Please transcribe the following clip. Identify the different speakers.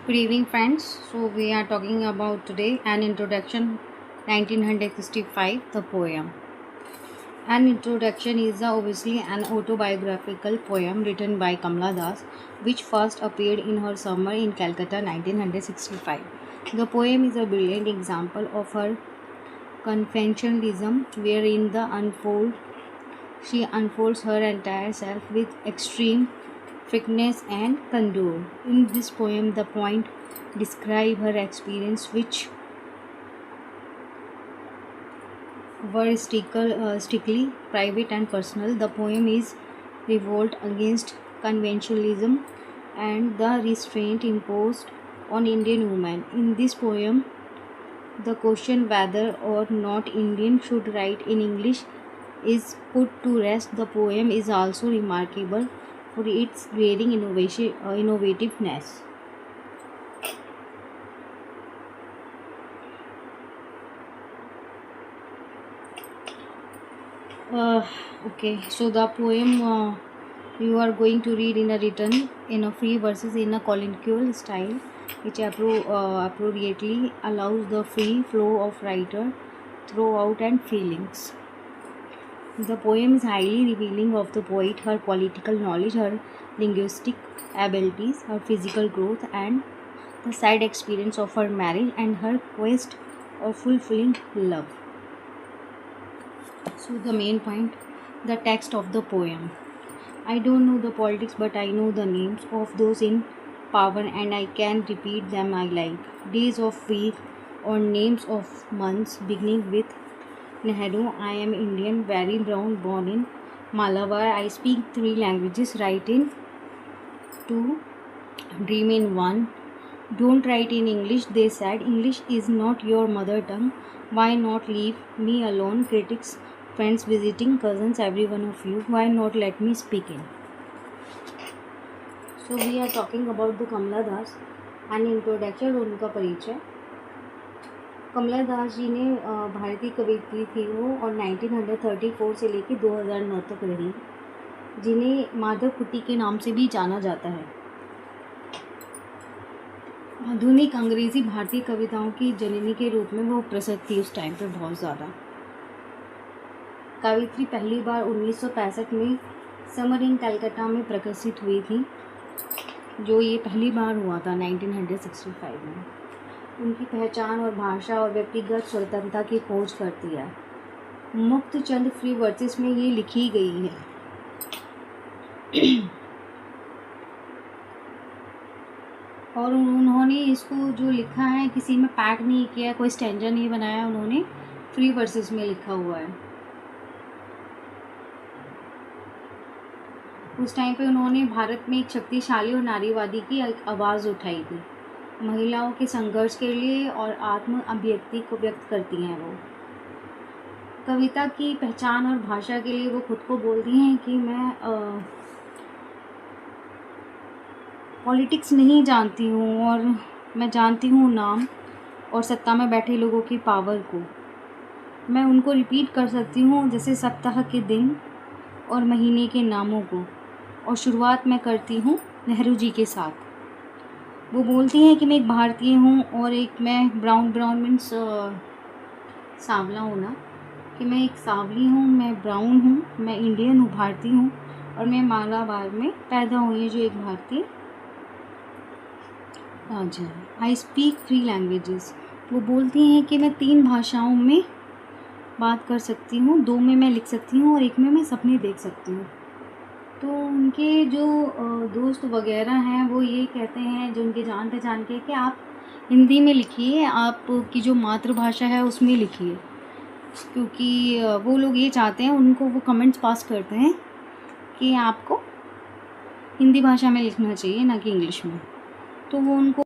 Speaker 1: Good evening, friends. So we are talking about today an introduction, 1965, the poem. An introduction is obviously an autobiographical poem written by Kamala Das, which first appeared in her summer in Calcutta, 1965. The poem is a brilliant example of her conventionalism, wherein she unfolds her entire self with extreme frankness and candor. In this poem, the point describe her experience, which were strictly private and personal. The poem is revolt against conventionalism and the restraint imposed on Indian women. In this poem, the question whether or not Indian should write in English is put to rest. The poem is also remarkable for its daring innovativeness. Okay, so the poem you are going to read in a written, in a free verses in a colloquial style, which appropriately allows the free flow of writer throughout and feelings. The poem is highly revealing of the poet, her political knowledge, her linguistic abilities, her physical growth, and the sad experience of her marriage and her quest of fulfilling love. So the main point, the text of the poem. I don't know the politics, but I know the names of those in power and I can repeat them I like. Days of week or names of months beginning with Nehru. I am Indian, very brown, born in Malabar. I speak 3 languages, write in 2, dream in 1. Don't write in English, they said. English is not your mother tongue. Why not leave me alone? Critics, friends visiting, cousins, every one of you. Why not let me speak in? So we are talking about the Kamala Das, an introduction, उनका परिचय. कमला दास जी ने भारतीय कवियत्री थी वो, और 1934 से लेकर 2009 तक रही, जिन्हें माधव कुट्टी के नाम से भी जाना जाता है. आधुनिक अंग्रेज़ी भारतीय कविताओं की जननी के रूप में वो प्रसिद्ध थी उस टाइम पे बहुत ज़्यादा. कवियत्री पहली बार 1965 में समर इन कलकत्ता में प्रकाशित हुई थी, जो ये पहली बार हुआ था 1965 में. उनकी पहचान और भाषा और व्यक्तिगत स्वतंत्रता की खोज करती है. मुक्त चंद फ्री वर्सेस में ये लिखी गई है. और उन्होंने इसको जो लिखा है किसी में पैक नहीं किया, कोई स्टैंजा नहीं बनाया, उन्होंने फ्री वर्सेस में लिखा हुआ है. उस टाइम पे उन्होंने भारत में एक शक्तिशाली और नारीवादी की आवाज़ उठाई थी. महिलाओं के संघर्ष के लिए और आत्म अभिव्यक्ति को व्यक्त करती हैं वो. कविता की पहचान और भाषा के लिए वो खुद को बोलती हैं कि मैं पॉलिटिक्स नहीं जानती हूँ, और मैं जानती हूँ नाम और सत्ता में बैठे लोगों की पावर को. मैं उनको रिपीट कर सकती हूँ जैसे सप्ताह के दिन और महीने के नामों को. और शुरुआत मैं करती हूँ नेहरू जी के साथ. वो बोलती हैं कि मैं एक भारतीय हूँ, और एक मैं ब्राउन मीन्स सांवला होना, कि मैं एक सांवली हूँ, मैं ब्राउन हूँ, मैं इंडियन हूँ, भारतीय हूँ, और मैं मालाबार में पैदा हुई हूँ, जो एक भारतीय राजा है. I speak 3 languages. वो बोलती हैं कि मैं 3 भाषाओं में बात कर सकती हूँ, 2 में मैं लिख सकती हूँ और 1 में मैं सपने देख सकती हूँ. तो उनके जो दोस्त वगैरह हैं वो ये कहते हैं, जो उनके जान पहचान के, कि आप हिंदी में लिखिए, आपकी जो मातृभाषा है उसमें लिखिए, क्योंकि वो लोग ये चाहते हैं, उनको वो कमेंट्स पास करते हैं कि आपको हिंदी भाषा में लिखना चाहिए, ना कि इंग्लिश में. तो वो उनको